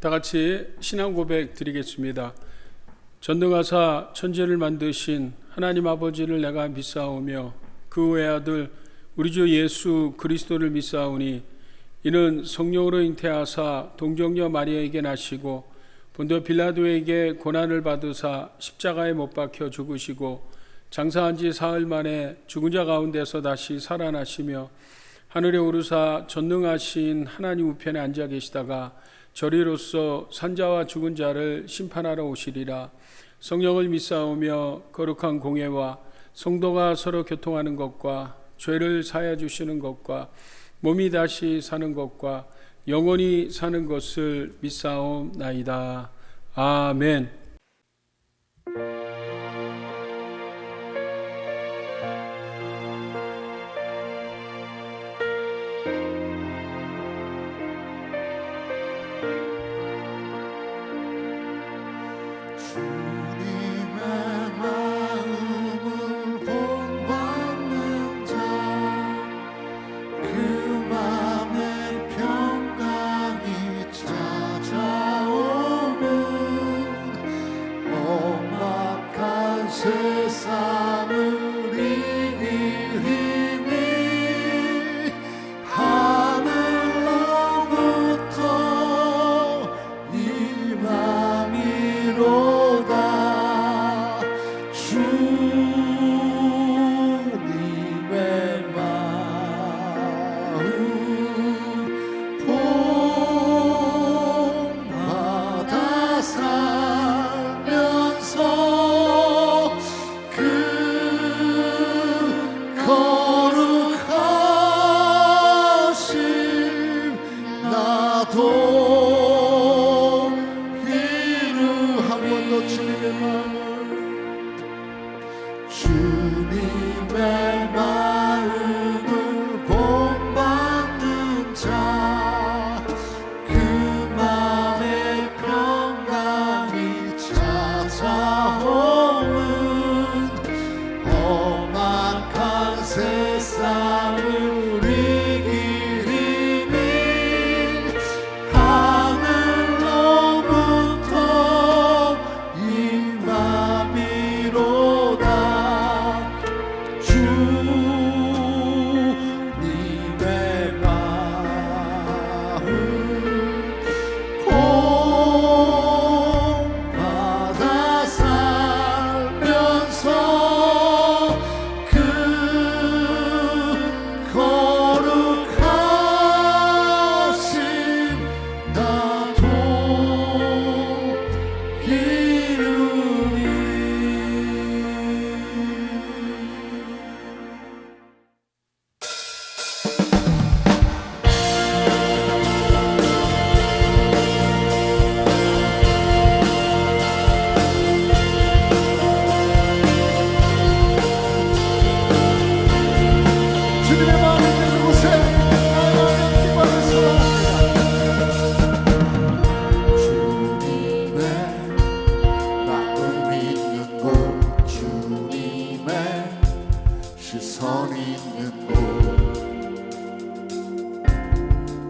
다 같이 신앙 고백 드리겠습니다. 전능하사 천지를 만드신 하나님 아버지를 내가 믿사오며 그 외아들 우리 주 예수 그리스도를 믿사오니 이는 성령으로 잉태하사 동정녀 마리아에게 나시고 본도 빌라도에게 고난을 받으사 십자가에 못 박혀 죽으시고 장사한 지 사흘 만에 죽은 자 가운데서 다시 살아나시며 하늘에 오르사 전능하신 하나님 우편에 앉아 계시다가 저리로서 산자와 죽은 자를 심판하러 오시리라. 성령을 믿사오며 거룩한 공예와 성도가 서로 교통하는 것과 죄를 사하여 주시는 것과 몸이 다시 사는 것과 영원히 사는 것을 믿사옵나이다. 아멘. 세상을 이길 힘이 하늘로부터 임함이로다. 주님의 마음 본받아 살면서 거룩하신 나도 이루 한 번 더 주님의 마음을 본받는 자 그 맘에 평강이 찾아오는 험악한 세상을 이길 힘이 하늘로부터 임함이로다. 주님의 마음 본받아 살면서 거룩하신 나도 이루니. 주님의 마음이 있는 곳에 나의 기뻐를 쏟아옵니다. 주님의 마음 있는 곳, 주님의 시선 있는 곳,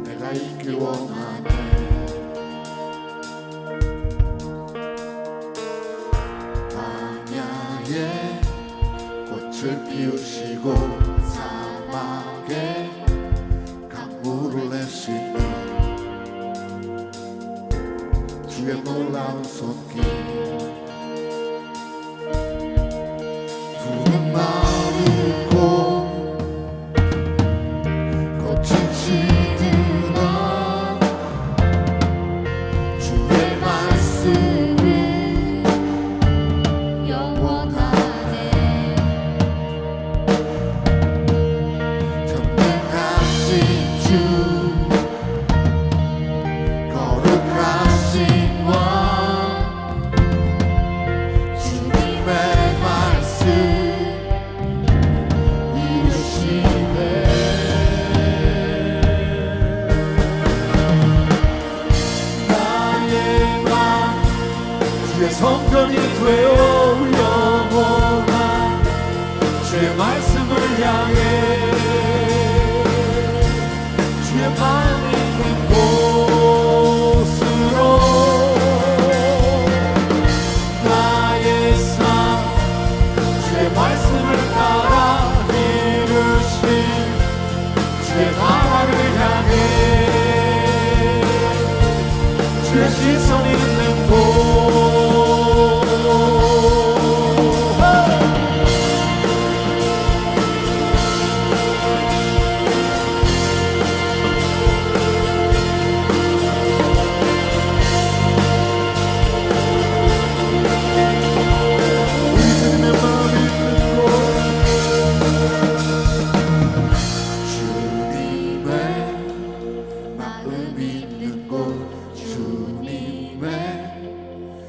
내가 있길 원하네. 광야에 꽃을 피우시고 사막에 강물을 내시는 주의 놀라운 손길, 푸른 마음고 꽃은 시드나 주의 말씀이 영원하네. 전능하신 주 거룩하신 왕 주님의 말씀 이루시네. 나의 맘 주의 성전이 되어 영원한 주의 말씀을 향해 주의 마음 있는 곳으로 주의 시선 있는 곳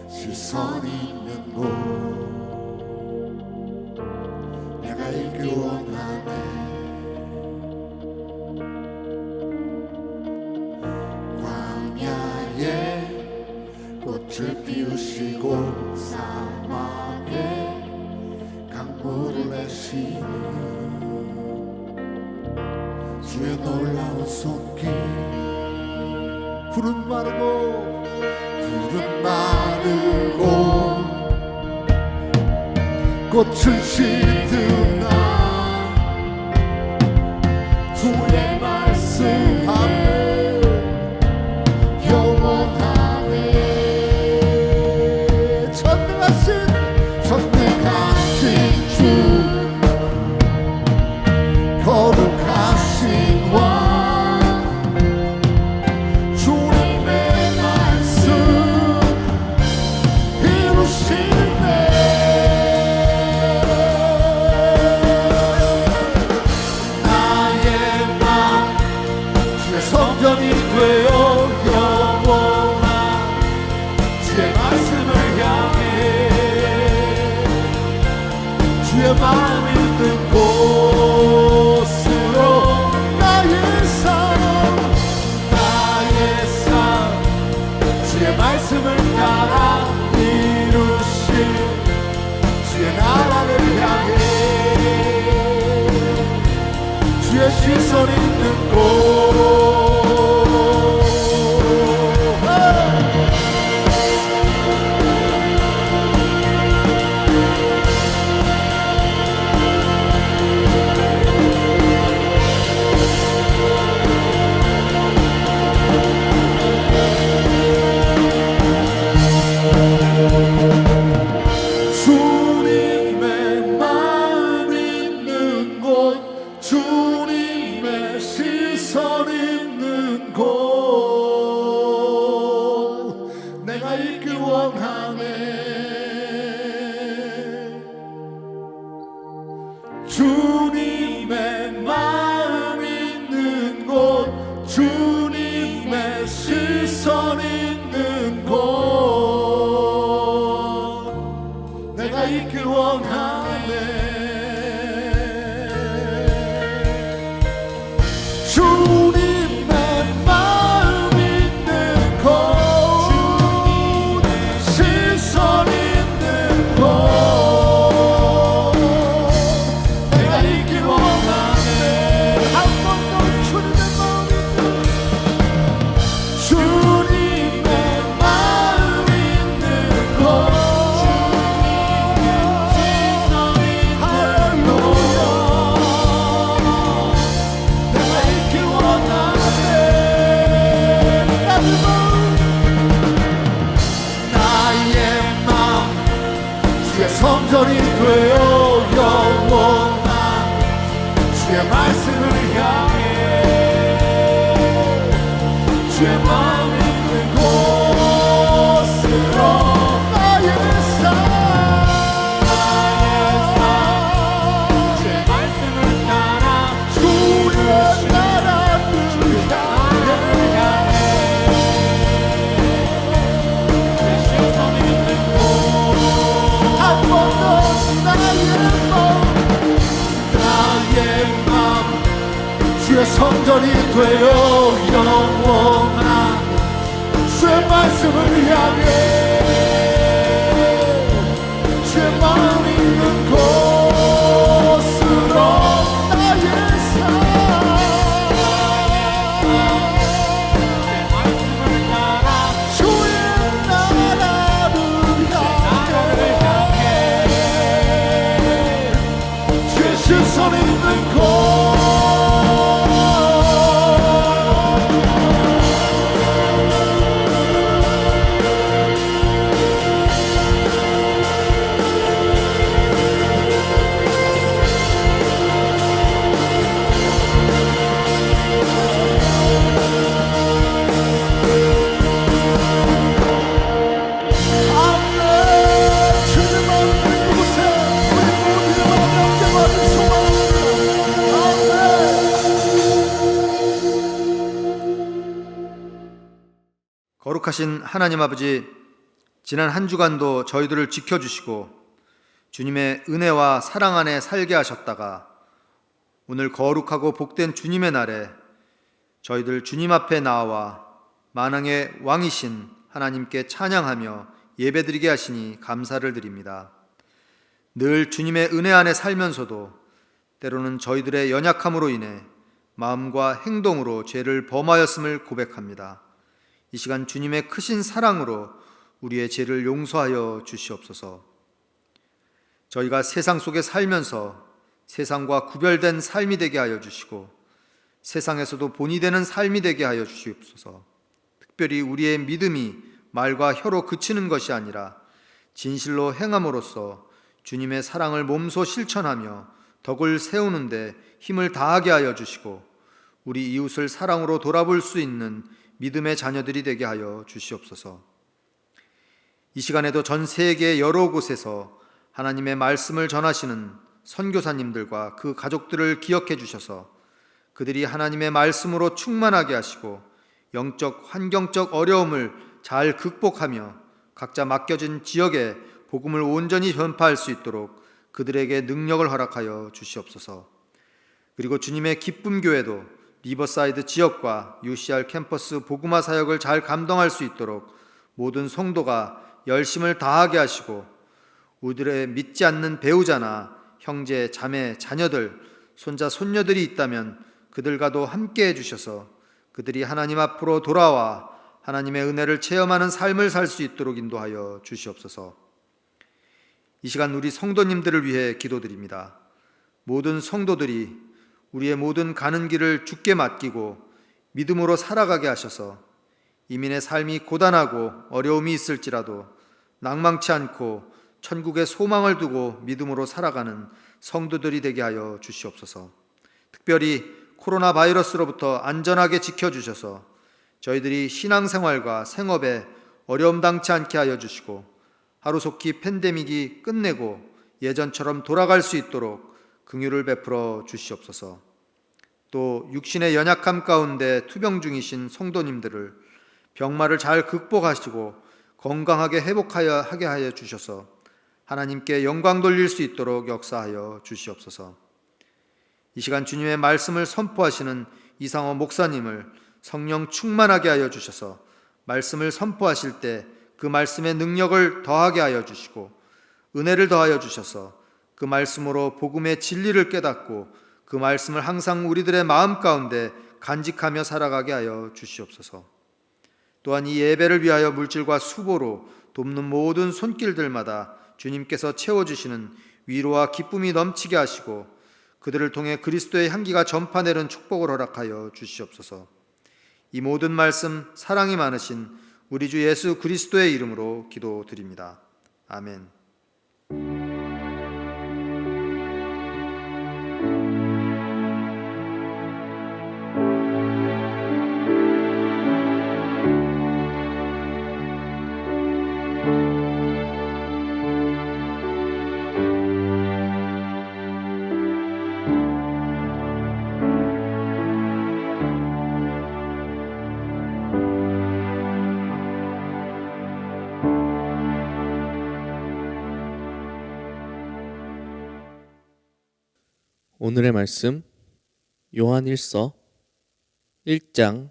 시선 있는 곳 내가 있길 원하네. 광야에 꽃을 피우시고 사막에 강물을 내시니 주의 놀라운 손길 푸른 마르고 꽃을 씻듯 주의 말씀 앞에 영원하네. 전능하신 주 거룩하신 왕 주님의 말씀 이루시네. 성전이 되어 영원한 주의 말씀을 향해 주의 마음 있는 곳으로 나의 삶 주의 말씀을 따라 이루실 주의 나라를 향해 주의 시선 있는 곳 주님의 마음 있는 곳 주님의 시선 있는 곳 내가 있길 원하네. 주님의 마음 있는 곳 주님의 시선 있는 곳 내가 있길 원하네. 주님의 마음 있는 곳 시선 있는 곳 내가 있길 원하네. 한 번 더 주님의 마음 있는 주님의 마음 있는 곳 성전이 되어 영원한 주의 말씀을 향해 주의 마음 있는 곳으로 나의 삶 주의 말씀을 따라 주의 나라를 향해 주의 시선 있는 곳 주의 성전이 되어 영원한 주의 말씀을 향해 주의 마음 있는 곳으로 나의 삶 주의 나라를 향해 주의 시선 있는 곳 거룩하신 하나님 아버지, 지난 한 주간도 저희들을 지켜주시고 주님의 은혜와 사랑 안에 살게 하셨다가 오늘 거룩하고 복된 주님의 날에 저희들 주님 앞에 나와 만왕의 왕이신 하나님께 찬양하며 예배드리게 하시니 감사를 드립니다. 늘 주님의 은혜 안에 살면서도 때로는 저희들의 연약함으로 인해 마음과 행동으로 죄를 범하였음을 고백합니다. 이 시간 주님의 크신 사랑으로 우리의 죄를 용서하여 주시옵소서. 저희가 세상 속에 살면서 세상과 구별된 삶이 되게 하여 주시고 세상에서도 본이 되는 삶이 되게 하여 주시옵소서. 특별히 우리의 믿음이 말과 혀로 그치는 것이 아니라 진실로 행함으로써 주님의 사랑을 몸소 실천하며 덕을 세우는데 힘을 다하게 하여 주시고 우리 이웃을 사랑으로 돌아볼 수 있는 믿음의 자녀들이 되게 하여 주시옵소서. 이 시간에도 전 세계 여러 곳에서 하나님의 말씀을 전하시는 선교사님들과 그 가족들을 기억해 주셔서 그들이 하나님의 말씀으로 충만하게 하시고 영적, 환경적 어려움을 잘 극복하며 각자 맡겨진 지역에 복음을 온전히 전파할 수 있도록 그들에게 능력을 허락하여 주시옵소서. 그리고 주님의 기쁨 교회도 리버사이드 지역과 UCR 캠퍼스 복음화 사역을 잘 감당할 수 있도록 모든 성도가 열심을 다하게 하시고 우리들의 믿지 않는 배우자나 형제, 자매, 자녀들, 손자, 손녀들이 있다면 그들과도 함께 해주셔서 그들이 하나님 앞으로 돌아와 하나님의 은혜를 체험하는 삶을 살 수 있도록 인도하여 주시옵소서. 이 시간 우리 성도님들을 위해 기도드립니다. 모든 성도들이 우리의 모든 가는 길을 주께 맡기고 믿음으로 살아가게 하셔서 이민의 삶이 고단하고 어려움이 있을지라도 낭망치 않고 천국의 소망을 두고 믿음으로 살아가는 성도들이 되게 하여 주시옵소서. 특별히 코로나 바이러스로부터 안전하게 지켜주셔서 저희들이 신앙생활과 생업에 어려움 당치 않게 하여 주시고 하루속히 팬데믹이 끝내고 예전처럼 돌아갈 수 있도록 긍휼을 베풀어 주시옵소서. 또 육신의 연약함 가운데 투병 중이신 성도님들을 병마를 잘 극복하시고 건강하게 하게 하여 주셔서 하나님께 영광 돌릴 수 있도록 역사하여 주시옵소서. 이 시간 주님의 말씀을 선포하시는 이상호 목사님을 성령 충만하게 하여 주셔서 말씀을 선포하실 때 그 말씀의 능력을 더하게 하여 주시고 은혜를 더하여 주셔서 그 말씀으로 복음의 진리를 깨닫고 그 말씀을 항상 우리들의 마음 가운데 간직하며 살아가게 하여 주시옵소서. 또한 이 예배를 위하여 물질과 수고로 돕는 모든 손길들마다 주님께서 채워주시는 위로와 기쁨이 넘치게 하시고 그들을 통해 그리스도의 향기가 전파되는 축복을 허락하여 주시옵소서. 이 모든 말씀 사랑이 많으신 우리 주 예수 그리스도의 이름으로 기도드립니다. 아멘. 오늘의 말씀 요한 1서 1장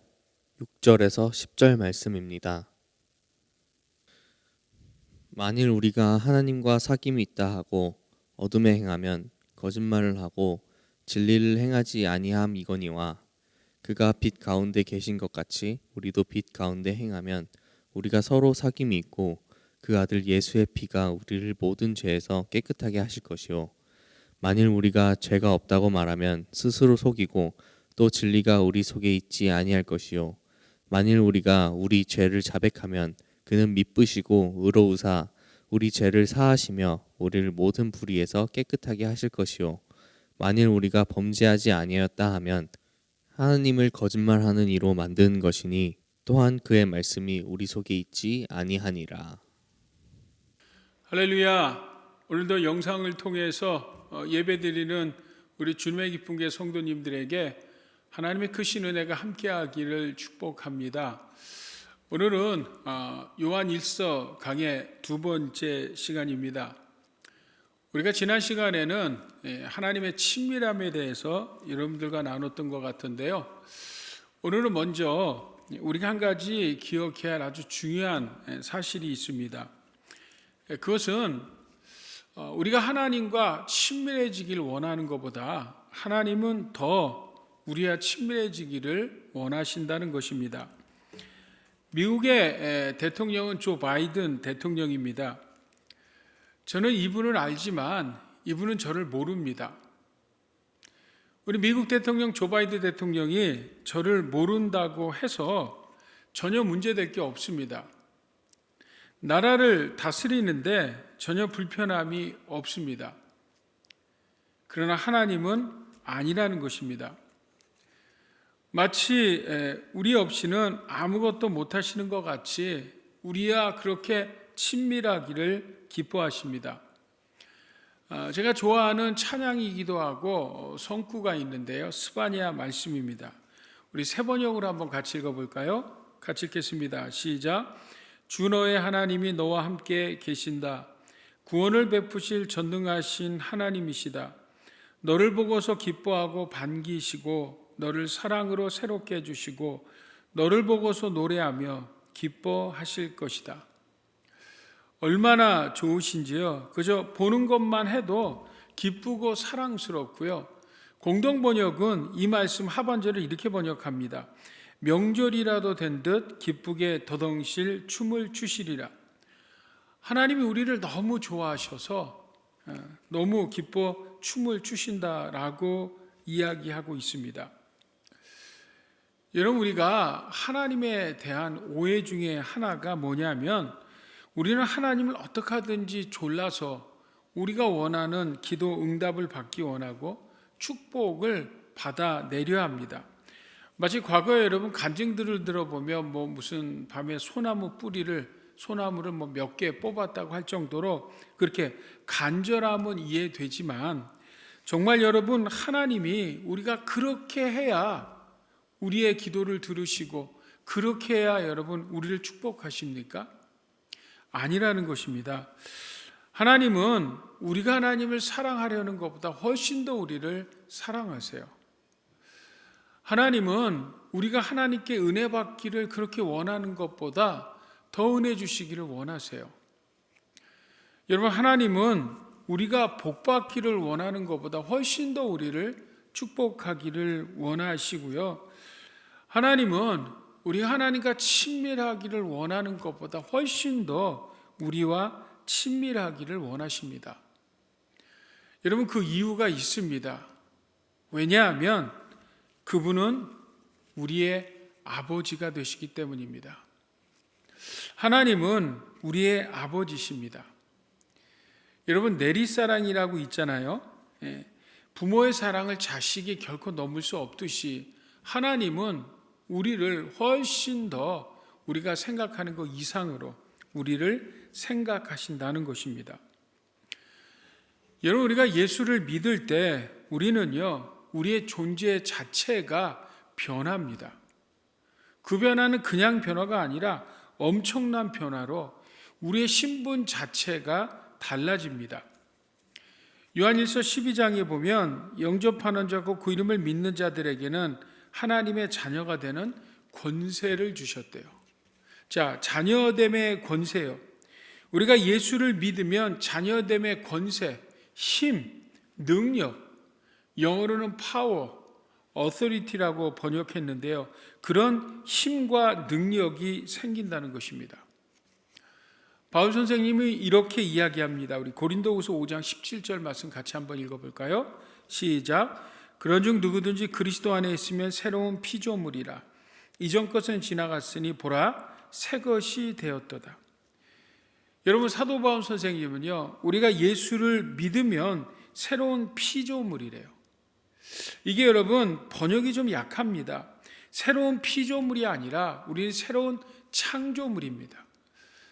6절에서 10절 말씀입니다. 만일 우리가 하나님과 사귐이 있다 하고 어둠에 행하면 거짓말을 하고 진리를 행하지 아니함 이거니와 그가 빛 가운데 계신 것 같이 우리도 빛 가운데 행하면 우리가 서로 사귐이 있고 그 아들 예수의 피가 우리를 모든 죄에서 깨끗하게 하실 것이요 만일 우리가 죄가 없다고 말하면 스스로 속이고 또 진리가 우리 속에 있지 아니할 것이요 만일 우리가 우리 죄를 자백하면 그는 미쁘시고 의로우사 우리 죄를 사하시며 우리를 모든 불의에서 깨끗하게 하실 것이요 만일 우리가 범죄하지 아니하였다 하면 하나님을 거짓말하는 이로 만드는 것이니 또한 그의 말씀이 우리 속에 있지 아니하니라. 할렐루야. 오늘도 영상을 통해서 예배드리는 우리 주님의 기쁜 교 성도님들에게 하나님의 크신 은혜가 함께하기를 축복합니다. 오늘은 요한 1서 강의 두 번째 시간입니다. 우리가 지난 시간에는 하나님의 친밀함에 대해서 여러분들과 나눴던 것 같은데요. 오늘은 먼저 우리가 한 가지 기억해야 할 아주 중요한 사실이 있습니다. 그것은 우리가 하나님과 친밀해지길 원하는 것보다 하나님은 더 우리와 친밀해지기를 원하신다는 것입니다. 미국의 대통령은 조 바이든 대통령입니다. 저는 이분을 알지만 이분은 저를 모릅니다. 우리 미국 대통령 조 바이든 대통령이 저를 모른다고 해서 전혀 문제될 게 없습니다. 나라를 다스리는데 전혀 불편함이 없습니다. 그러나 하나님은 아니라는 것입니다. 마치 우리 없이는 아무것도 못하시는 것 같이 우리와 그렇게 친밀하기를 기뻐하십니다. 제가 좋아하는 찬양이기도 하고 성구가 있는데요. 스바냐 말씀입니다. 우리 세 번역으로 한번 같이 읽어볼까요? 같이 읽겠습니다. 시작. 주 너의 하나님이 너와 함께 계신다. 구원을 베푸실 전능하신 하나님이시다. 너를 보고서 기뻐하고 반기시고 너를 사랑으로 새롭게 해주시고 너를 보고서 노래하며 기뻐하실 것이다. 얼마나 좋으신지요. 그저 보는 것만 해도 기쁘고 사랑스럽고요. 공동번역은 이 말씀 하반절을 이렇게 번역합니다. 명절이라도 된 듯 기쁘게 더덩실 춤을 추시리라. 하나님이 우리를 너무 좋아하셔서 너무 기뻐 춤을 추신다라고 이야기하고 있습니다. 여러분, 우리가 하나님에 대한 오해 중에 하나가 뭐냐면 우리는 하나님을 어떻게 하든지 졸라서 우리가 원하는 기도 응답을 받기 원하고 축복을 받아내려 합니다. 마치 과거에 여러분 간증들을 들어보면 무슨 밤에 소나무를 몇 개 뽑았다고 할 정도로 그렇게 간절함은 이해되지만 정말 여러분, 하나님이 우리가 그렇게 해야 우리의 기도를 들으시고 그렇게 해야 여러분 우리를 축복하십니까? 아니라는 것입니다. 하나님은 우리가 하나님을 사랑하려는 것보다 훨씬 더 우리를 사랑하세요. 하나님은 우리가 하나님께 은혜 받기를 그렇게 원하는 것보다 더 은혜 주시기를 원하세요. 여러분, 하나님은 우리가 복 받기를 원하는 것보다 훨씬 더 우리를 축복하기를 원하시고요. 하나님은 우리가 하나님과 친밀하기를 원하는 것보다 훨씬 더 우리와 친밀하기를 원하십니다. 여러분, 그 이유가 있습니다. 왜냐하면 그분은 우리의 아버지가 되시기 때문입니다. 하나님은 우리의 아버지십니다. 여러분, 내리사랑이라고 있잖아요. 부모의 사랑을 자식이 결코 넘을 수 없듯이 하나님은 우리를 훨씬 더 우리가 생각하는 것 이상으로 우리를 생각하신다는 것입니다. 여러분, 우리가 예수를 믿을 때 우리는요, 우리의 존재 자체가 변합니다. 그 변화는 그냥 변화가 아니라 엄청난 변화로 우리의 신분 자체가 달라집니다. 요한일서 12장에 보면 영접하는 자고 그 이름을 믿는 자들에게는 하나님의 자녀가 되는 권세를 주셨대요. 자, 자녀됨의 권세요. 우리가 예수를 믿으면 자녀됨의 권세, 힘, 능력, 영어로는 파워, authority라고 번역했는데요. 그런 힘과 능력이 생긴다는 것입니다. 바울 선생님이 이렇게 이야기합니다. 우리 고린도후서 5장 17절 말씀 같이 한번 읽어볼까요? 시작. 그런즉 누구든지 그리스도 안에 있으면 새로운 피조물이라. 이전 것은 지나갔으니 보라 새 것이 되었도다. 여러분, 사도 바울 선생님은요, 우리가 예수를 믿으면 새로운 피조물이래요. 이게 여러분 번역이 좀 약합니다. 새로운 피조물이 아니라 우리는 새로운 창조물입니다.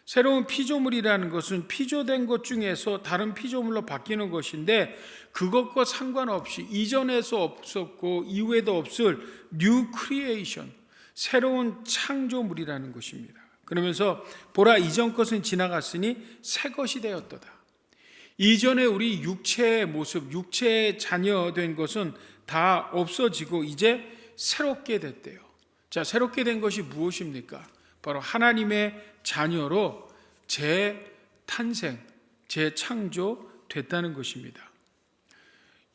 새로운 피조물이라는 것은 피조된 것 중에서 다른 피조물로 바뀌는 것인데 그것과 상관없이 이전에서 없었고 이후에도 없을 뉴 크리에이션, 새로운 창조물이라는 것입니다. 그러면서 보라, 이전 것은 지나갔으니 새 것이 되었도다. 이전에 우리 육체의 모습, 육체의 자녀된 것은 다 없어지고 이제 새롭게 됐대요. 자, 새롭게 된 것이 무엇입니까? 바로 하나님의 자녀로 재탄생, 재창조됐다는 것입니다.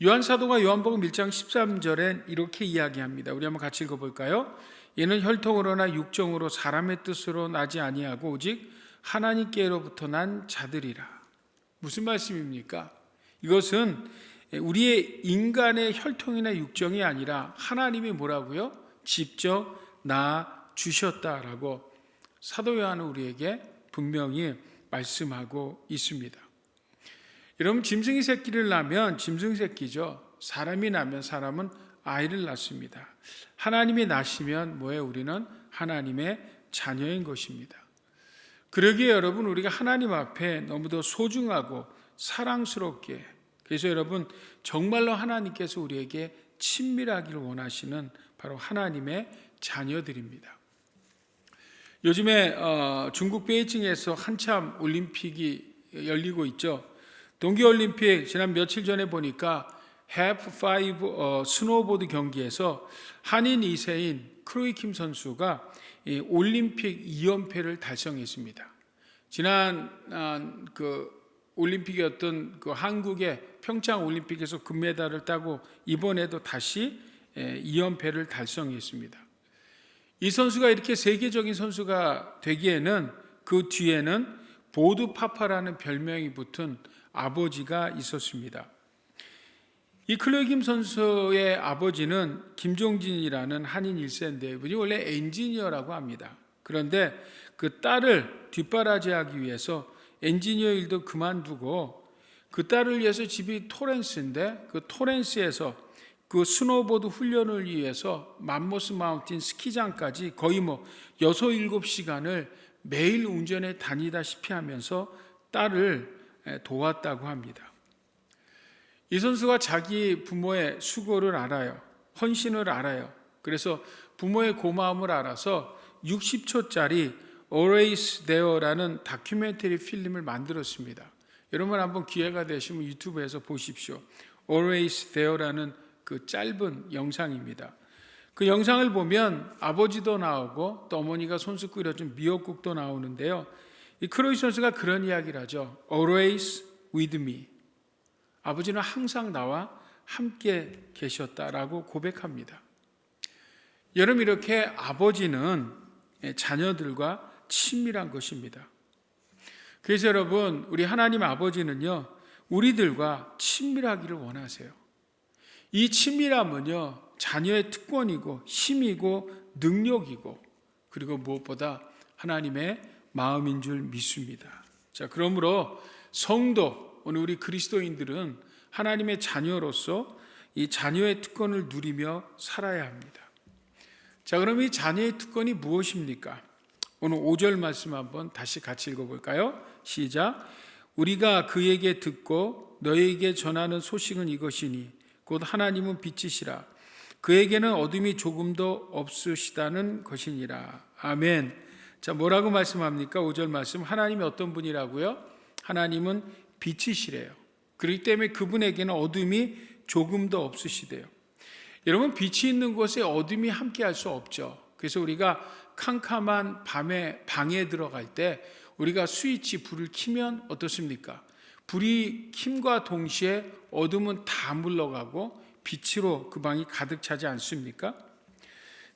요한사도가 요한복음 1장 13절엔 이렇게 이야기합니다. 우리 한번 같이 읽어볼까요? 이는 혈통으로나 육정으로 사람의 뜻으로 나지 아니하고 오직 하나님께로부터 난 자들이라. 무슨 말씀입니까? 이것은 우리의 인간의 혈통이나 육정이 아니라 하나님이 뭐라고요? 직접 낳아 주셨다라고 사도 요한은 우리에게 분명히 말씀하고 있습니다. 여러분, 짐승이 새끼를 낳으면 짐승 새끼죠. 사람이 낳으면 사람은 아이를 낳습니다. 하나님이 낳으시면 뭐예요? 우리는 하나님의 자녀인 것입니다. 그러기에 여러분, 우리가 하나님 앞에 너무도 소중하고 사랑스럽게, 그래서 여러분 정말로 하나님께서 우리에게 친밀하기를 원하시는 바로 하나님의 자녀들입니다. 요즘에 중국 베이징에서 한참 올림픽이 열리고 있죠. 동계올림픽 지난 며칠 전에 보니까 해프5 스노우보드 경기에서 한인 2세인 크로이킴 선수가 올림픽 2연패를 달성했습니다. 지난 그 올림픽이었던 그 한국의 평창 올림픽에서 금메달을 따고 이번에도 다시 2연패를 달성했습니다. 이 선수가 이렇게 세계적인 선수가 되기에는 그 뒤에는 보드파파라는 별명이 붙은 아버지가 있었습니다. 이 클로이김 선수의 아버지는 김종진이라는 한인 1세인데 이분이 원래 엔지니어라고 합니다. 그런데 그 딸을 뒷바라지하기 위해서 엔지니어 일도 그만두고 그 딸을 위해서 집이 토렌스인데 그 토렌스에서 그 스노보드 훈련을 위해서 맘모스 마운틴 스키장까지 거의 6, 7시간을 매일 운전해 다니다시피 하면서 딸을 도왔다고 합니다. 이 선수가 자기 부모의 수고를 알아요. 헌신을 알아요. 그래서 부모의 고마움을 알아서 60초짜리 Always There라는 다큐멘터리 필름을 만들었습니다. 여러분 한번 기회가 되시면 유튜브에서 보십시오. Always There라는 그 짧은 영상입니다. 그 영상을 보면 아버지도 나오고 또 어머니가 손수 끓여준 미역국도 나오는데요. 이 크로이 선수가 그런 이야기를 하죠. Always with me. 아버지는 항상 나와 함께 계셨다라고 고백합니다. 여러분, 이렇게 아버지는 자녀들과 친밀한 것입니다. 그래서 여러분, 우리 하나님 아버지는요, 우리들과 친밀하기를 원하세요. 이 친밀함은요, 자녀의 특권이고 힘이고 능력이고 그리고 무엇보다 하나님의 마음인 줄 믿습니다. 자, 그러므로 성도, 오늘 우리 그리스도인들은 하나님의 자녀로서 이 자녀의 특권을 누리며 살아야 합니다. 자, 그럼 이 자녀의 특권이 무엇입니까? 오늘 5절 말씀 한번 다시 같이 읽어볼까요? 시작. 우리가 그에게 듣고 너에게 전하는 소식은 이것이니 곧 하나님은 빛이시라. 그에게는 어둠이 조금도 없으시다는 것이니라. 아멘. 자, 뭐라고 말씀합니까? 5절 말씀. 하나님이 어떤 분이라고요? 하나님은 빛이시래요. 그렇기 때문에 그분에게는 어둠이 조금도 없으시대요. 여러분, 빛이 있는 곳에 어둠이 함께할 수 없죠. 그래서 우리가 캄캄한 밤에 방에 들어갈 때 우리가 스위치 불을 켜면 어떻습니까? 불이 킴과 동시에 어둠은 다 물러가고 빛으로 그 방이 가득 차지 않습니까?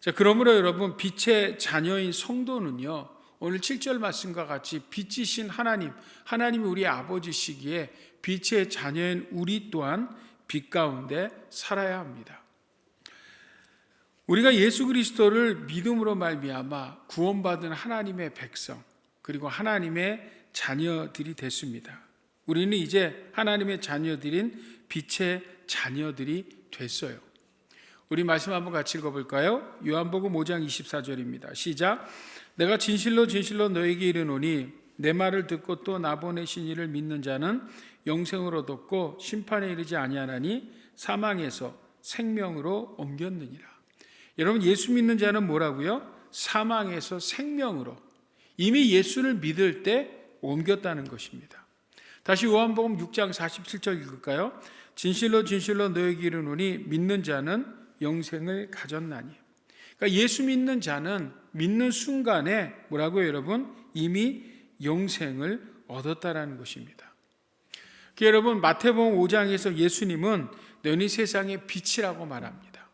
자, 그러므로 여러분, 빛의 자녀인 성도는요, 오늘 7절 말씀과 같이 빛이신 하나님, 하나님이 우리 아버지시기에 빛의 자녀인 우리 또한 빛 가운데 살아야 합니다. 우리가 예수 그리스도를 믿음으로 말미암아 구원받은 하나님의 백성, 그리고 하나님의 자녀들이 됐습니다. 우리는 이제 하나님의 자녀들인 빛의 자녀들이 됐어요. 우리 말씀 한번 같이 읽어볼까요? 요한복음 5장 24절입니다. 시작. 내가 진실로 진실로 너에게 이르노니 내 말을 듣고 또 나 보내신 이를 믿는 자는 영생을 얻었고 심판에 이르지 아니하나니 사망에서 생명으로 옮겼느니라. 여러분, 예수 믿는 자는 뭐라고요? 사망에서 생명으로, 이미 예수를 믿을 때 옮겼다는 것입니다. 다시 요한복음 6장 47절 읽을까요? 진실로 진실로 너에게 이르노니 믿는 자는 영생을 가졌나니. 그러니까 예수 믿는 자는 믿는 순간에 뭐라고요, 여러분? 이미 영생을 얻었다라는 것입니다. 여러분, 마태복음 5장에서 예수님은 너희 세상의 빛이라고 말합니다.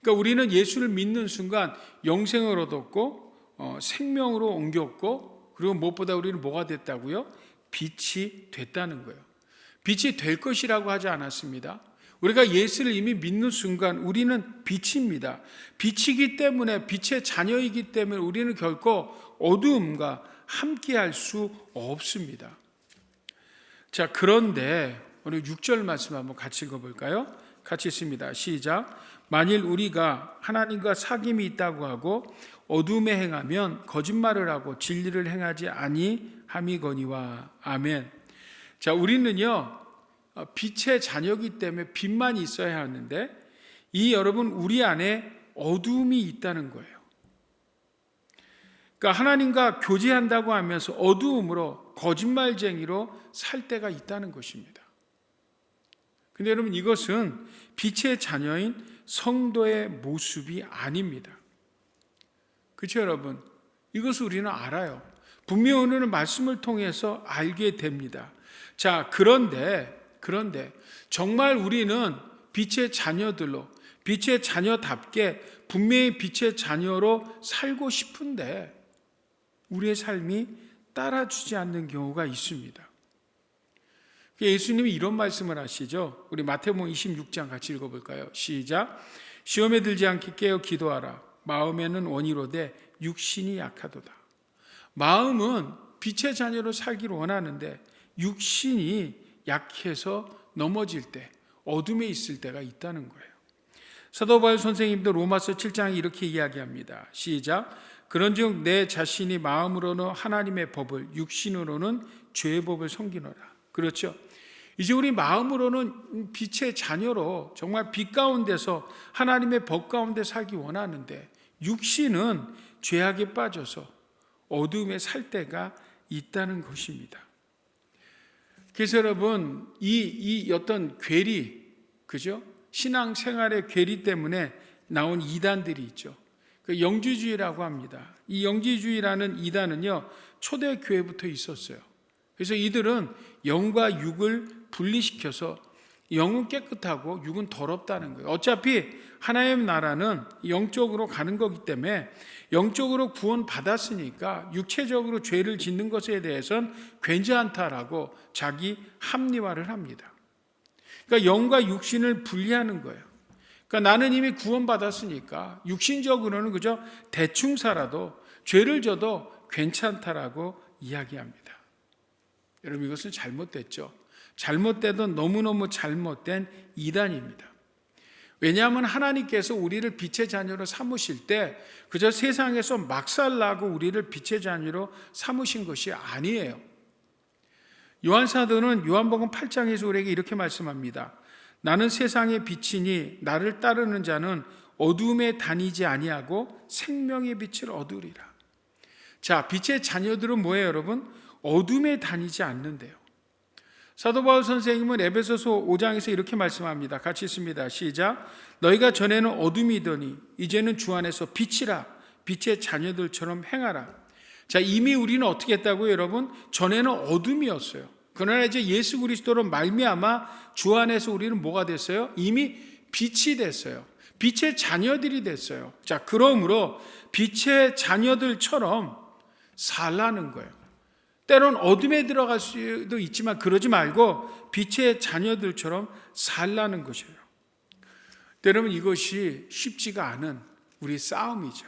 그러니까 우리는 예수를 믿는 순간 영생을 얻었고 생명으로 옮겼고, 그리고 무엇보다 우리는 뭐가 됐다고요? 빛이 됐다는 거예요. 빛이 될 것이라고 하지 않았습니다. 우리가 예수를 이미 믿는 순간 우리는 빛입니다. 빛이기 때문에, 빛의 자녀이기 때문에 우리는 결코 어두움과 함께할 수 없습니다. 자, 그런데 오늘 6절 말씀 한번 같이 읽어볼까요? 같이 읽습니다. 시작. 만일 우리가 하나님과 사귐이 있다고 하고 어둠에 행하면 거짓말을 하고 진리를 행하지 아니함이거니와. 아멘. 자, 우리는요 빛의 자녀이기 때문에 빛만 있어야 하는데, 이 여러분 우리 안에 어둠이 있다는 거예요. 그러니까 하나님과 교제한다고 하면서 어두움으로, 거짓말쟁이로 살 때가 있다는 것입니다. 근데 여러분, 이것은 빛의 자녀인 성도의 모습이 아닙니다. 그렇죠, 여러분? 이것을 우리는 알아요. 분명히 오늘은 말씀을 통해서 알게 됩니다. 자, 그런데 정말 우리는 빛의 자녀들로, 빛의 자녀답게 분명히 빛의 자녀로 살고 싶은데 우리의 삶이 따라주지 않는 경우가 있습니다. 예수님이 이런 말씀을 하시죠. 우리 마태복음 26장 같이 읽어볼까요? 시작. 시험에 들지 않게 깨어 기도하라. 마음에는 원이로되 육신이 약하도다. 마음은 빛의 자녀로 살기를 원하는데 육신이 약해서 넘어질 때, 어둠에 있을 때가 있다는 거예요. 사도 바울 선생님도 로마서 7장에 이렇게 이야기합니다. 시작. 그런즉 내 자신이 마음으로는 하나님의 법을, 육신으로는 죄의 법을 섬기노라. 그렇죠? 이제 우리 마음으로는 빛의 자녀로 정말 빛 가운데서 하나님의 법 가운데 살기 원하는데, 육신은 죄악에 빠져서 어둠에 살 때가 있다는 것입니다. 그래서 여러분, 이 어떤 괴리, 그죠? 신앙생활의 괴리 때문에 나온 이단들이 있죠. 그 영지주의라고 합니다. 이 영지주의라는 이단은요, 초대교회부터 있었어요. 그래서 이들은 영과 육을 분리시켜서 영은 깨끗하고 육은 더럽다는 거예요. 어차피 하나님의 나라는 영적으로 가는 거기 때문에 영적으로 구원받았으니까 육체적으로 죄를 짓는 것에 대해서는 괜찮다라고 자기 합리화를 합니다. 그러니까 영과 육신을 분리하는 거예요. 그러니까 나는 이미 구원받았으니까 육신적으로는 그저 대충 살아도, 죄를 져도 괜찮다라고 이야기합니다. 여러분, 이것은 잘못됐죠. 잘못되던 너무너무 잘못된 이단입니다. 왜냐하면 하나님께서 우리를 빛의 자녀로 삼으실 때 그저 세상에서 막살나고 우리를 빛의 자녀로 삼으신 것이 아니에요. 요한사도는 요한복음 8장에서 우리에게 이렇게 말씀합니다. 나는 세상의 빛이니 나를 따르는 자는 어둠에 다니지 아니하고 생명의 빛을 얻으리라. 자, 빛의 자녀들은 뭐예요, 여러분? 어둠에 다니지 않는데요. 사도 바울 선생님은 에베소서 5장에서 이렇게 말씀합니다. 같이 읽습니다. 시작. 너희가 전에는 어둠이더니 이제는 주 안에서 빛이라. 빛의 자녀들처럼 행하라. 자, 이미 우리는 어떻게 했다고요, 여러분? 전에는 어둠이었어요. 그러나 이제 예수 그리스도로 말미암아 주 안에서 우리는 뭐가 됐어요? 이미 빛이 됐어요. 빛의 자녀들이 됐어요. 자, 그러므로 빛의 자녀들처럼 살라는 거예요. 때론 어둠에 들어갈 수도 있지만 그러지 말고 빛의 자녀들처럼 살라는 것이에요. 여러분, 이것이 쉽지가 않은 우리 싸움이죠.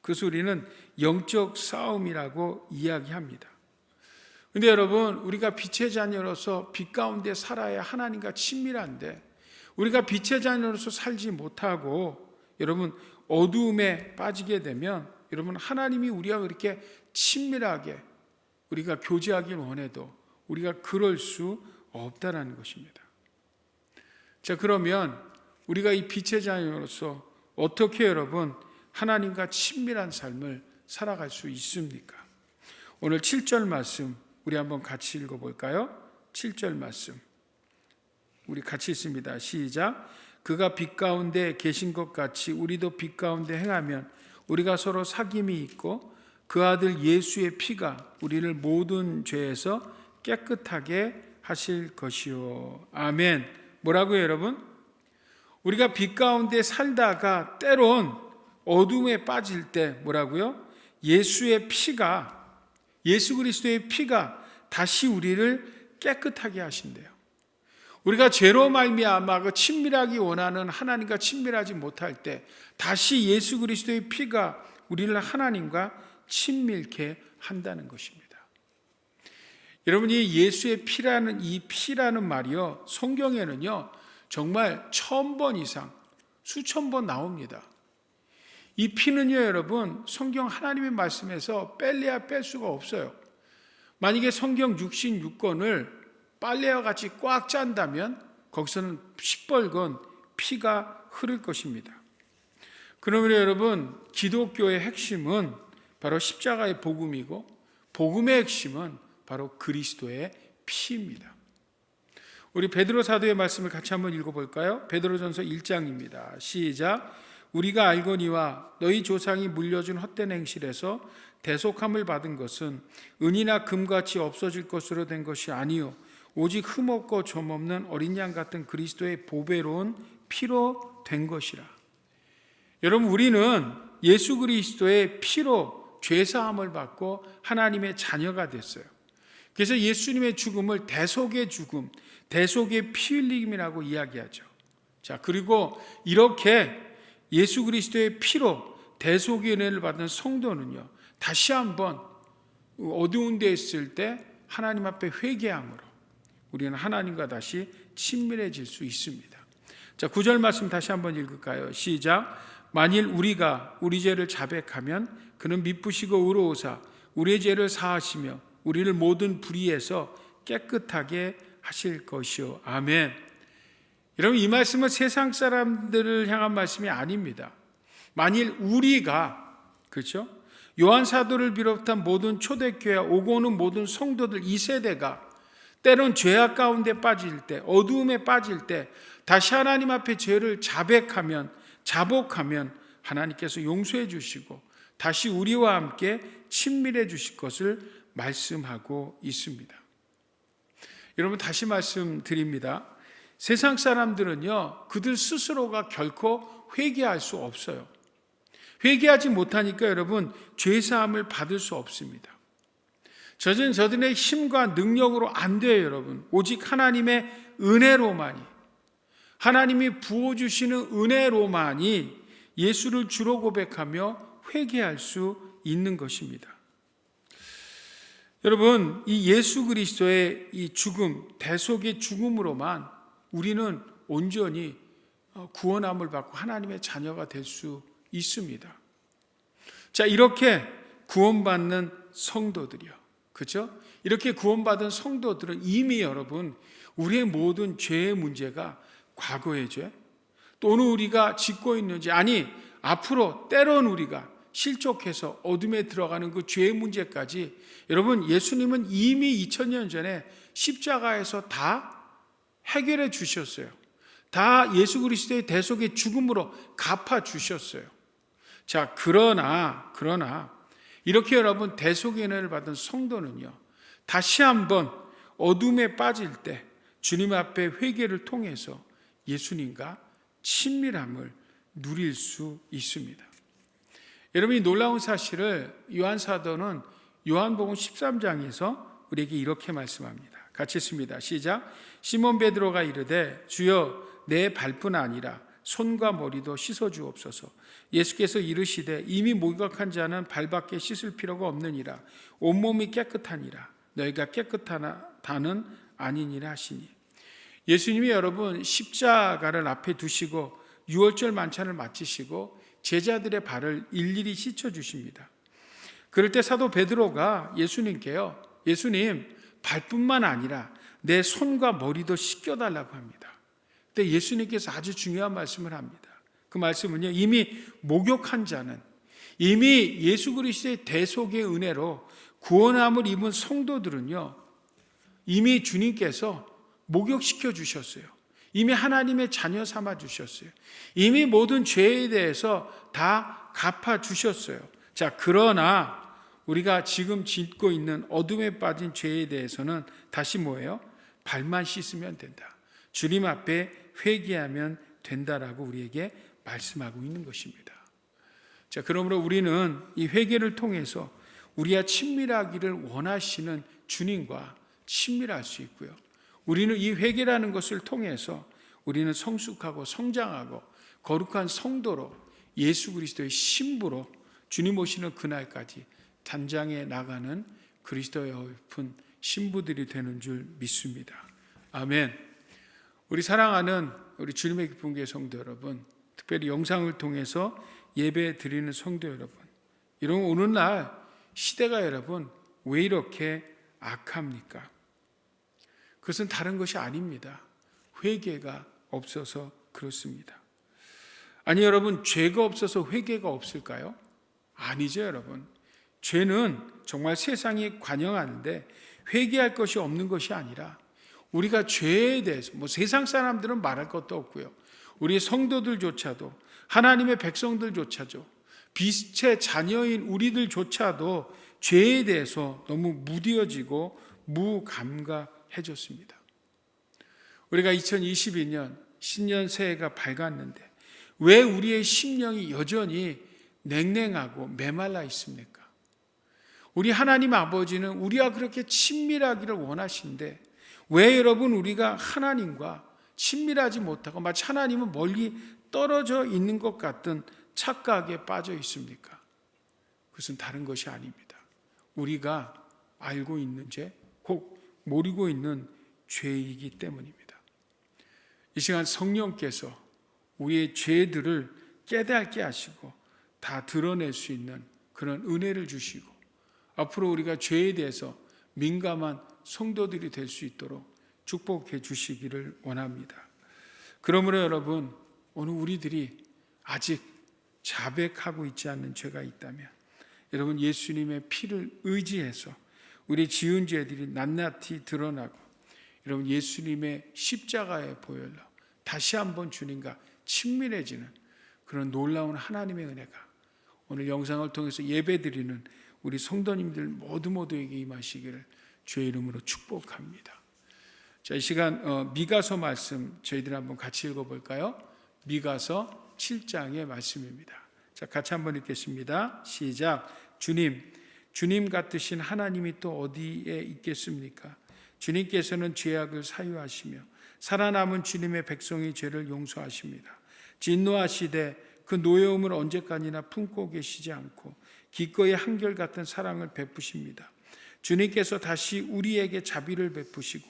그래서 우리는 영적 싸움이라고 이야기합니다. 그런데 여러분, 우리가 빛의 자녀로서 빛 가운데 살아야 하나님과 친밀한데 우리가 빛의 자녀로서 살지 못하고 여러분 어두움에 빠지게 되면 여러분 하나님이 우리와 그렇게 친밀하게 우리가 교제하길 원해도 우리가 그럴 수 없다는 것입니다. 자, 그러면 우리가 이 빛의 자녀로서 어떻게 여러분 하나님과 친밀한 삶을 살아갈 수 있습니까? 오늘 7절 말씀 우리 한번 같이 읽어볼까요? 7절 말씀 우리 같이 읽습니다. 시작. 그가 빛 가운데 계신 것 같이 우리도 빛 가운데 행하면 우리가 서로 사귐이 있고 그 아들 예수의 피가 우리를 모든 죄에서 깨끗하게 하실 것이요. 아멘. 뭐라고요, 여러분? 우리가 빛 가운데 살다가 때론 어둠에 빠질 때 뭐라고요? 예수의 피가, 예수 그리스도의 피가 다시 우리를 깨끗하게 하신대요. 우리가 죄로 말미암아 그 친밀하기 원하는 하나님과 친밀하지 못할 때 다시 예수 그리스도의 피가 우리를 하나님과 친밀케 한다는 것입니다. 여러분이 예수의 피라는 이 피라는 말이요, 성경에는요 정말 1000번 이상, 수천 번 나옵니다. 이 피는요 여러분, 성경 하나님의 말씀에서 뺄래야 뺄 수가 없어요. 만약에 성경 66권을 빨래와 같이 꽉 짠다면 거기서는 시뻘건 피가 흐를 것입니다. 그러므로 여러분, 기독교의 핵심은 바로 십자가의 복음이고 복음의 핵심은 바로 그리스도의 피입니다. 우리 베드로 사도의 말씀을 같이 한번 읽어볼까요? 베드로전서 1장입니다. 시작. 우리가 알거니와 너희 조상이 물려준 헛된 행실에서 대속함을 받은 것은 은이나 금같이 없어질 것으로 된 것이 아니요 오직 흠없고 점없는 어린 양 같은 그리스도의 보배로운 피로 된 것이라. 여러분, 우리는 예수 그리스도의 피로 죄사함을 받고 하나님의 자녀가 됐어요. 그래서 예수님의 죽음을 대속의 죽음, 대속의 피 흘림이라고 이야기하죠. 자, 그리고 이렇게 예수 그리스도의 피로 대속의 은혜를 받은 성도는요, 다시 한번 어두운 데 있을 때 하나님 앞에 회개함으로 우리는 하나님과 다시 친밀해질 수 있습니다. 자, 9절 말씀 다시 한번 읽을까요? 시작. 만일 우리가 우리 죄를 자백하면 그는 미쁘시고 의로우사 우리의 죄를 사하시며 우리를 모든 불의에서 깨끗하게 하실 것이요. 아멘. 여러분, 이 말씀은 세상 사람들을 향한 말씀이 아닙니다. 만일 우리가, 그렇죠? 요한 사도를 비롯한 모든 초대교회 오고 오는 모든 성도들 이 세대가 때론 죄악 가운데 빠질 때, 어두움에 빠질 때 다시 하나님 앞에 죄를 자백하면, 자복하면 하나님께서 용서해 주시고 다시 우리와 함께 친밀해 주실 것을 말씀하고 있습니다. 여러분, 다시 말씀드립니다. 세상 사람들은요, 그들 스스로가 결코 회개할 수 없어요. 회개하지 못하니까 여러분, 죄사함을 받을 수 없습니다. 저들의 힘과 능력으로 안 돼요, 여러분. 오직 하나님의 은혜로만이, 하나님이 부어주시는 은혜로만이 예수를 주로 고백하며 회개할 수 있는 것입니다. 여러분, 이 예수 그리스도의 이 죽음, 대속의 죽음으로만 우리는 온전히 구원함을 받고 하나님의 자녀가 될 수 있습니다. 자, 이렇게 구원받는 성도들이요, 그렇죠? 이렇게 구원받은 성도들은 이미 여러분, 우리의 모든 죄의 문제가 과거의 죄, 또는 우리가 짓고 있는 죄, 아니 앞으로 때론 우리가 실족해서 어둠에 들어가는 그 죄의 문제까지, 여러분, 예수님은 이미 2000년 전에 십자가에서 다 해결해 주셨어요. 다 예수 그리스도의 대속의 죽음으로 갚아 주셨어요. 자, 그러나 이렇게 여러분, 대속의 은혜를 받은 성도는요, 다시 한번 어둠에 빠질 때 주님 앞에 회개를 통해서 예수님과 친밀함을 누릴 수 있습니다. 여러분, 이 놀라운 사실을 요한 사도는 요한복음 13장에서 우리에게 이렇게 말씀합니다. 같이 읽습니다. 시작. 시몬 베드로가 이르되 주여 내 발뿐 아니라 손과 머리도 씻어 주옵소서. 예수께서 이르시되 이미 목욕한 자는 발밖에 씻을 필요가 없느니라. 온몸이 깨끗하니라. 너희가 깨끗하다는 아니니라 하시니. 예수님이 여러분 십자가를 앞에 두시고 유월절 만찬을 마치시고 제자들의 발을 일일이 씻어 주십니다. 그럴 때 사도 베드로가 예수님께요, 예수님, 발뿐만 아니라 내 손과 머리도 씻겨달라고 합니다. 그때 예수님께서 아주 중요한 말씀을 합니다. 그 말씀은요, 이미 목욕한 자는, 이미 예수 그리스도의 대속의 은혜로 구원함을 입은 성도들은요, 이미 주님께서 목욕시켜 주셨어요. 이미 하나님의 자녀 삼아 주셨어요. 이미 모든 죄에 대해서 다 갚아 주셨어요. 자, 그러나 우리가 지금 짓고 있는 어둠에 빠진 죄에 대해서는 다시 뭐예요? 발만 씻으면 된다. 주님 앞에 회개하면 된다라고 우리에게 말씀하고 있는 것입니다. 자, 그러므로 우리는 이 회개를 통해서 우리와 친밀하기를 원하시는 주님과 친밀할 수 있고요. 우리는 이 회개라는 것을 통해서 우리는 성숙하고 성장하고 거룩한 성도로 예수 그리스도의 신부로 주님 오시는 그날까지 단장해 나가는 그리스도의 어여쁜 신부들이 되는 줄 믿습니다. 아멘. 우리 사랑하는 우리 주님의 기쁜 교회 성도 여러분, 특별히 영상을 통해서 예배 드리는 성도 여러분, 이런 오늘날 시대가 여러분 왜 이렇게 악합니까? 그것은 다른 것이 아닙니다. 회개가 없어서 그렇습니다. 아니 여러분, 죄가 없어서 회개가 없을까요? 아니죠 여러분. 죄는 정말 세상이 관영하는데 회개할 것이 없는 것이 아니라 우리가 죄에 대해서 세상 사람들은 말할 것도 없고요. 우리 성도들조차도 하나님의 백성들조차도 빛의 자녀인 우리들조차도 죄에 대해서 너무 무뎌지고 무감각해졌습니다. 우리가 2022년 신년 새해가 밝았는데 왜 우리의 심령이 여전히 냉랭하고 메말라 있습니까? 우리 하나님 아버지는 우리와 그렇게 친밀하기를 원하시는데 왜 여러분 우리가 하나님과 친밀하지 못하고 마치 하나님은 멀리 떨어져 있는 것 같은 착각에 빠져 있습니까? 그것은 다른 것이 아닙니다. 우리가 알고 있는 죄, 곧 모르고 있는 죄이기 때문입니다. 이 시간 성령께서 우리의 죄들을 깨닫게 하시고 다 드러낼 수 있는 그런 은혜를 주시고 앞으로 우리가 죄에 대해서 민감한 성도들이 될 수 있도록 축복해 주시기를 원합니다. 그러므로 여러분, 오늘 우리들이 아직 자백하고 있지 않는 죄가 있다면 여러분 예수님의 피를 의지해서 우리 지은 죄들이 낱낱이 드러나고 여러분 예수님의 십자가의 보혈로 다시 한번 주님과 친밀해지는 그런 놀라운 하나님의 은혜가 오늘 영상을 통해서 예배드리는 우리 성도님들 모두에게 임하시기를 주의 이름으로 축복합니다. 자, 이 시간 미가서 말씀 저희들 한번 같이 읽어볼까요? 미가서 7장의 말씀입니다. 자, 같이 한번 읽겠습니다. 시작. 주님 같으신 하나님이 또 어디에 있겠습니까? 주님께서는 죄악을 사유하시며 살아남은 주님의 백성의 죄를 용서하십니다. 진노하시되 그 노여움을 언제까지나 품고 계시지 않고 기꺼이 한결같은 사랑을 베푸십니다. 주님께서 다시 우리에게 자비를 베푸시고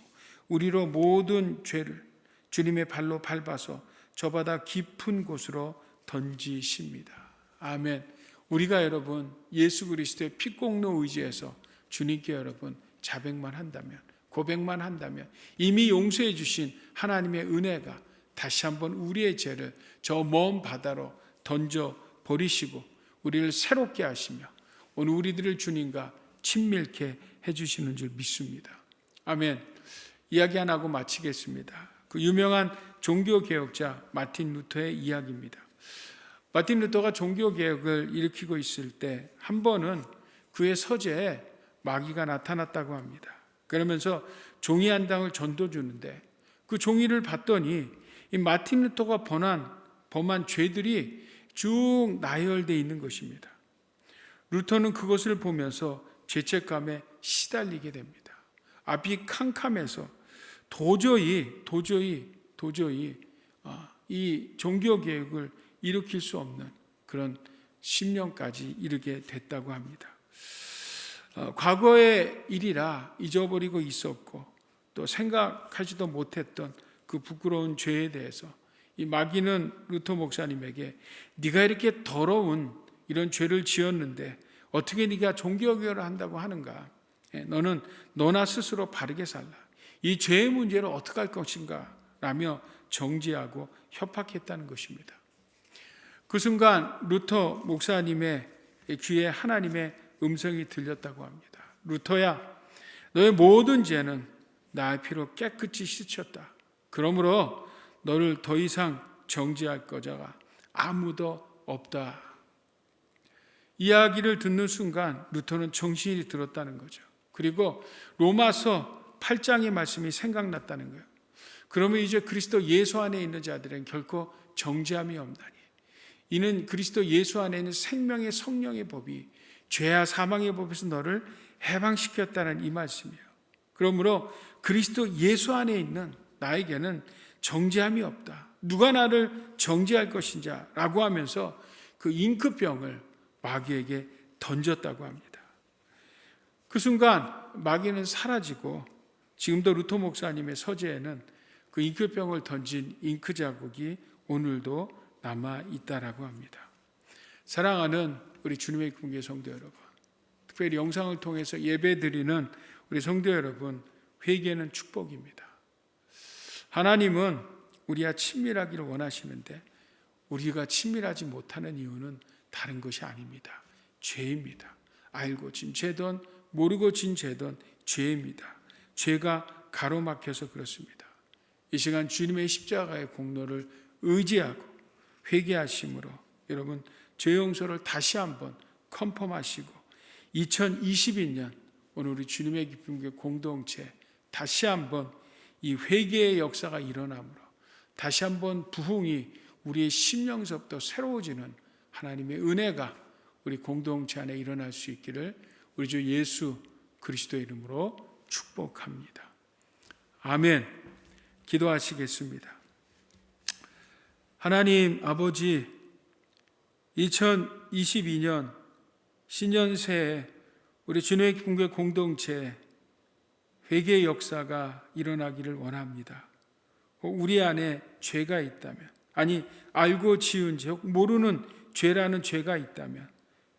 우리로 모든 죄를 주님의 발로 밟아서 저보다 깊은 곳으로 던지십니다. 아멘. 우리가 여러분 예수 그리스도의 피공로 의지해서 주님께 여러분 자백만 한다면, 고백만 한다면 이미 용서해 주신 하나님의 은혜가 다시 한번 우리의 죄를 저 먼 바다로 던져 버리시고 우리를 새롭게 하시며 오늘 우리들을 주님과 친밀케 해주시는 줄 믿습니다. 아멘. 이야기 하나 하고 마치겠습니다. 그 유명한 종교개혁자 마틴 루터의 이야기입니다. 마틴 루터가 종교개혁을 일으키고 있을 때 한 번은 그의 서재에 마귀가 나타났다고 합니다. 그러면서 종이 한 장을 전도 주는데 그 종이를 봤더니 이 마틴 루터가 범한 죄들이 쭉 나열되어 있는 것입니다. 루터는 그것을 보면서 죄책감에 시달리게 됩니다. 앞이 캄캄해서 도저히 이 종교개혁을 일으킬 수 없는 그런 심령까지 이르게 됐다고 합니다. 과거의 일이라 잊어버리고 있었고 또 생각하지도 못했던 그 부끄러운 죄에 대해서 이 마귀는 루터 목사님에게 네가 이렇게 더러운 이런 죄를 지었는데 어떻게 네가 종교개혁을 한다고 하는가? 너는 너나 스스로 바르게 살라. 이 죄의 문제를 어떻게 할 것인가? 라며 정죄하고 협박했다는 것입니다. 그 순간 루터 목사님의 귀에 하나님의 음성이 들렸다고 합니다. 루터야, 너의 모든 죄는 나의 피로 깨끗이 씻혔다. 그러므로 너를 더 이상 정죄할 거자가 아무도 없다. 이야기를 듣는 순간 루터는 정신이 들었다는 거죠. 그리고 로마서 8장의 말씀이 생각났다는 거예요. 그러면 이제 그리스도 예수 안에 있는 자들은 결코 정죄함이 없나니, 이는 그리스도 예수 안에 있는 생명의 성령의 법이 죄와 사망의 법에서 너를 해방시켰다는 이 말씀이에요. 그러므로 그리스도 예수 안에 있는 나에게는 정죄함이 없다. 누가 나를 정죄할 것인가 라고 하면서 그 잉크병을 마귀에게 던졌다고 합니다. 그 순간 마귀는 사라지고 지금도 루터 목사님의 서재에는 그 잉크병을 던진 잉크 자국이 오늘도 남아 있다라고 합니다. 사랑하는 우리 주님의 군계 성도 여러분, 특별히 영상을 통해서 예배드리는 우리 성도 여러분, 회개는 축복입니다. 하나님은 우리와 친밀하기를 원하시는데 우리가 친밀하지 못하는 이유는 다른 것이 아닙니다. 죄입니다. 알고 진 죄든 모르고 진 죄든 죄입니다. 죄가 가로막혀서 그렇습니다. 이 시간 주님의 십자가의 공로를 의지하고 회개하심으로 여러분 죄 용서를 다시 한번 컨펌하시고 2022년 오늘 우리 주님의 기쁨 교회 공동체 다시 한번 이 회개의 역사가 일어나므로 다시 한번 부흥이 우리의 심령서부터 새로워지는 하나님의 은혜가 우리 공동체 안에 일어날 수 있기를 우리 주 예수 그리스도의 이름으로 축복합니다. 아멘. 기도하시겠습니다. 하나님 아버지, 2022년 신년새에 우리 주님의 기쁨 교회 공동체 회개의 역사가 일어나기를 원합니다. 우리 안에 죄가 있다면, 아니 알고 지은 죄, 모르는 죄라는 죄가 있다면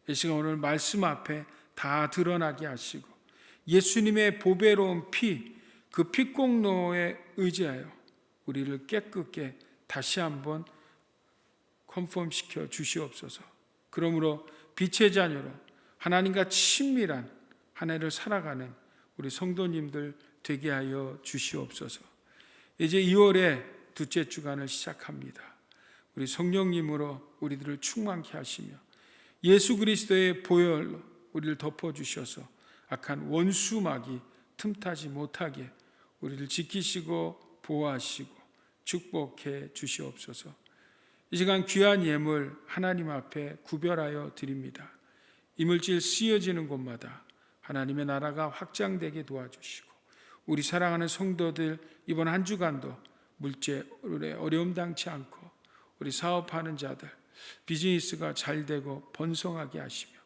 이 시간 오늘 말씀 앞에 다 드러나게 하시고 예수님의 보배로운 피, 그 피공로에 의지하여 우리를 깨끗게 다시 한번 컨펌시켜 주시옵소서. 그러므로 빛의 자녀로 하나님과 친밀한 한 해를 살아가는 우리 성도님들 되게 하여 주시옵소서. 이제 2월의 둘째 주간을 시작합니다. 우리 성령님으로 우리들을 충만케 하시며 예수 그리스도의 보혈로 우리를 덮어주셔서 악한 원수막이 틈타지 못하게 우리를 지키시고 보호하시고 축복해 주시옵소서. 이 시간 귀한 예물 하나님 앞에 구별하여 드립니다. 이물질 쓰여지는 곳마다 하나님의 나라가 확장되게 도와주시고 우리 사랑하는 성도들 이번 한 주간도 물질에 어려움 당치 않고 우리 사업하는 자들 비즈니스가 잘 되고 번성하게 하시며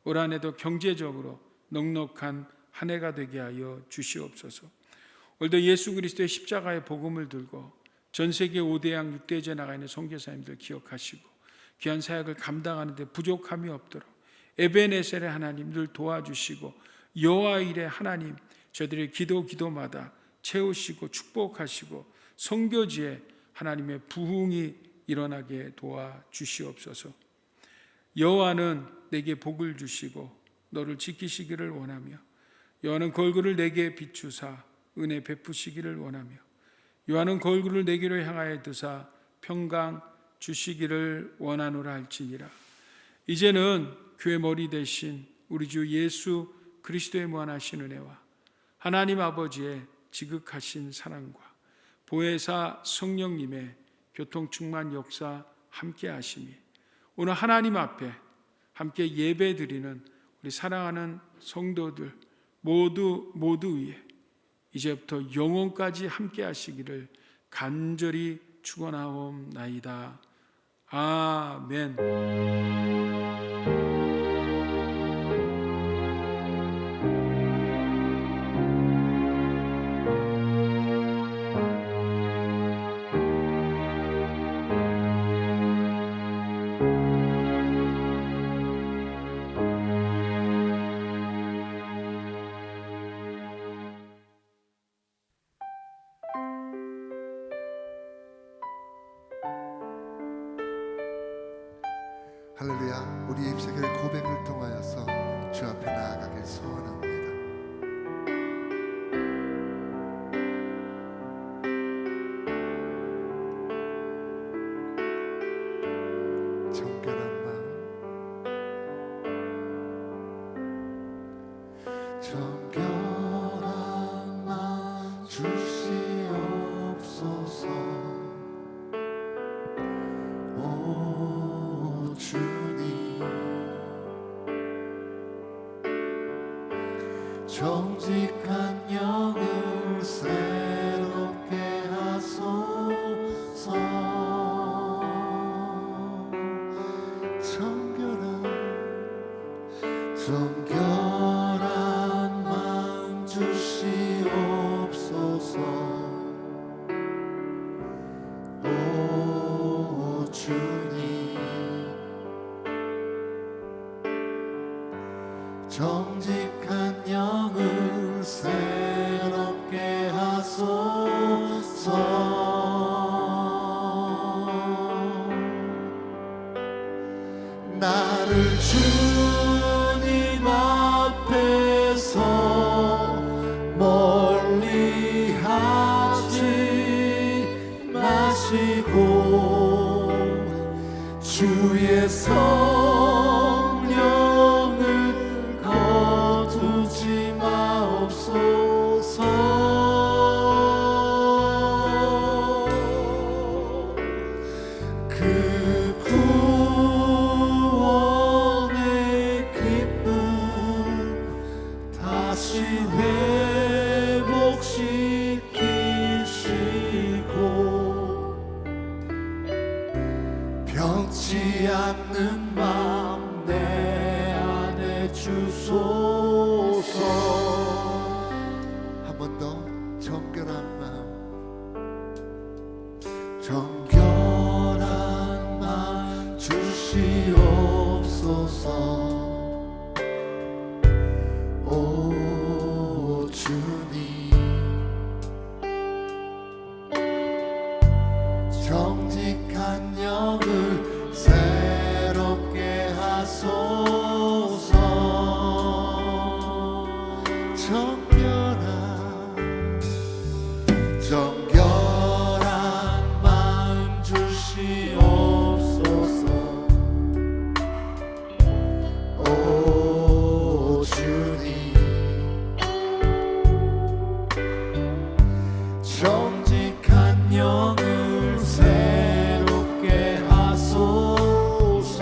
올 한 해도 경제적으로 넉넉한 한 해가 되게 하여 주시옵소서. 올도 예수 그리스도의 십자가의 복음을 들고 전 세계 5대양 6대제 나가 있는 선교사님들 기억하시고 귀한 사역을 감당하는 데 부족함이 없도록 에베네셀의 하나님 늘 도와주시고 여호와일의 하나님 저들의 기도마다 채우시고 축복하시고 선교지에 하나님의 부흥이 일어나게 도와주시옵소서. 여호와는 내게 복을 주시고 너를 지키시기를 원하며 여호와는 걸그를 내게 비추사 은혜 베푸시기를 원하며 여호와는 걸그를 내게로 향하여 드사 평강 주시기를 원하노라 할지니라. 이제는 교회 머리 대신 우리 주 예수 그리스도의 무한하신 은혜와 하나님 아버지의 지극하신 사랑과 보혜사 성령님의 교통충만 역사 함께 하심이 오늘 하나님 앞에 함께 예배 드리는 우리 사랑하는 성도들 모두 위에 이제부터 영원까지 함께 하시기를 간절히 축원하옵나이다. 아멘. 할렐루야. 우리 입술의 고백을 통하여서 주 앞에 나아가길 소원합니다. 정직한 영을 새롭게 하소서. 정결한 마음 주시옵소서. 오 주님, 정직한 영을 새롭게 하소서. 나를 주님 앞에서 멀리 하지 마시고 주의 성령을 거두지 마옵소서. 그 구원의 기쁨 다시 회복시키시고 변치 않는 맘 내 안에 주소서. 한 번 더. 정결한 마음, 정결한 마음 주시옵소서. 오 주님, 정직한 영을 새롭게 하소서. 정결한 마음 주시옵소서. 오 주님, 정직한 영을 새롭게 하소서.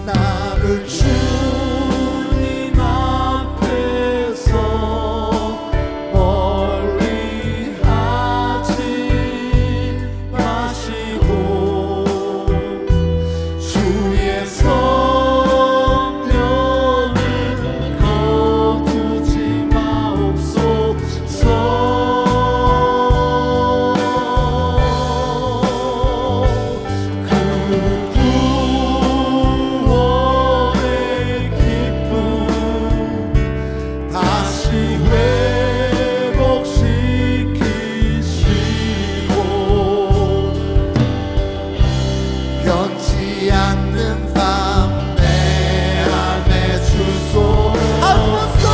나를 주님 앞에서 멀리 하지 마시고 주의 성령을 거두지 마옵소서. 그 구원의 기쁨 다시 회복시키시고 변치 않는 밤 내 안에 주소서. 한 번 더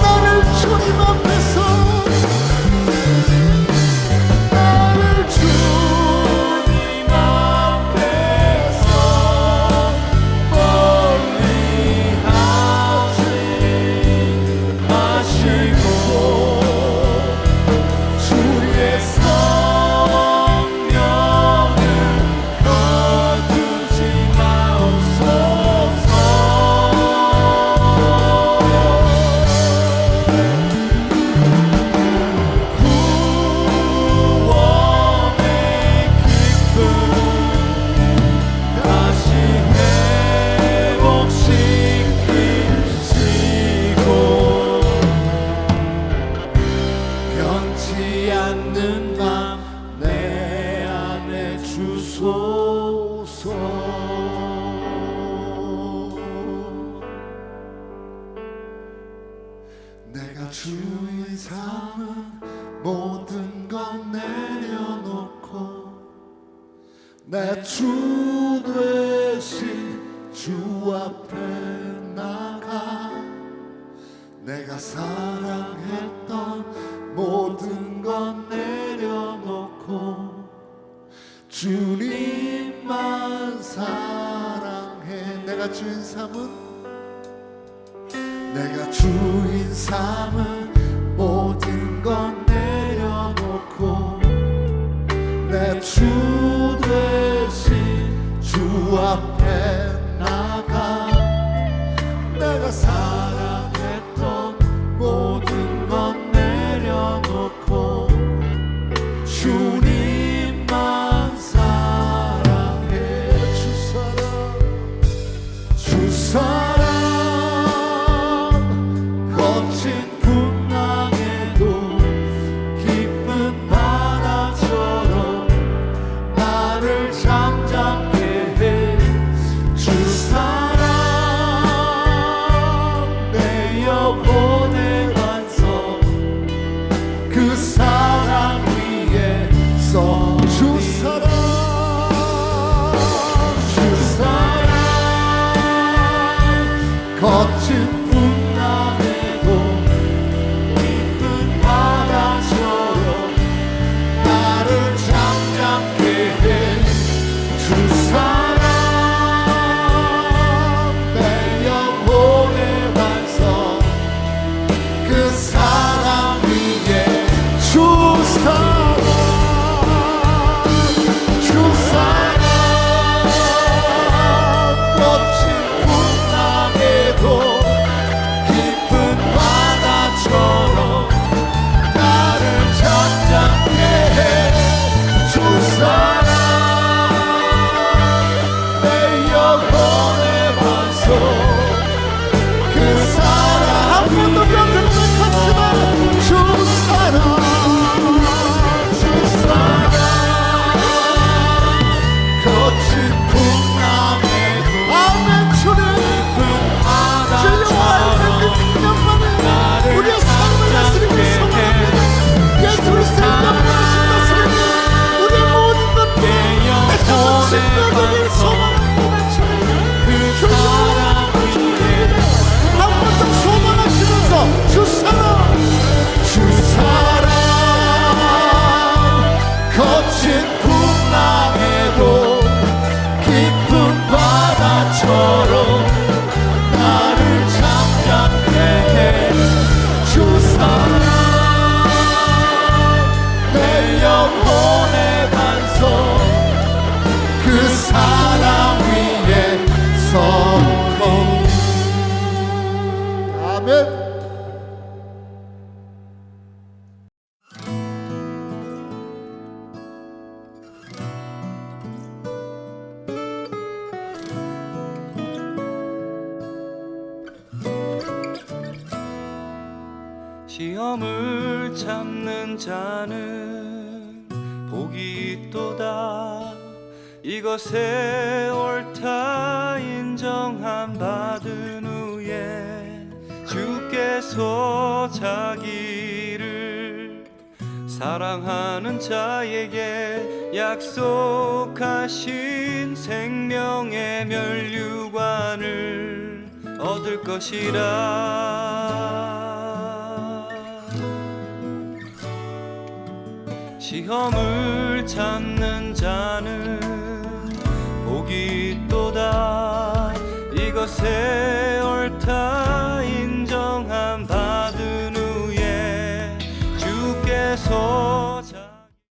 나를 주님 앞에서 나를 주님 앞에서 멀리 하지 마시고 주의 성령을 거두지 마옵소서. 구원의 기쁨 다시 회복시키시고 변치 않는 밤 내 안에 주소서. 내가 주인 삼은 모든 것 내려놓고 내 주 되신 주 앞에 나가 내가 사랑했던 모든 것 내려놓고 주님만 사랑해. 내가 주인 삼은 모든 것 내려놓고 내 주 되신 주 앞에 거친 풍랑에도 깊은 바다처럼 나를 잠잠케 해 주 사랑 내 영혼의 완성 그 사랑 위에 주 사랑 주 사랑 거친 풍랑에도 깊은 바다처럼 나를 잠잠케 해 주 사랑 내 영혼의 완성 그 사랑 한 번도 병들지 않지만 주 사랑 주 사랑 거친 풍랑에도 아멘 주님 주님과 그 능력만을 우리의 삶을 다스리고 소망합니다. 예수 그리스도의 명령하신 다스리니 우리의 모든 것들 내 자신을 소망합니다. 주님 그 사랑 주님입니다. 한 번 더 소망하시면서 주 사랑 주 사랑 거친 풍랑에도 깊은 바다처럼 나를 잠잠케 해 주 사랑 내 영혼의 반성 그 사랑 위에 서고 아멘. 시험을 참는 자는 복이 있도다. 이것에 옳다 인정함 받은 후에 주께서 자기를 사랑하는 자에게 약속하신 생명의 멸류관을 얻을 것이라. 시험을 참는 자는 복이 있도다. 이것에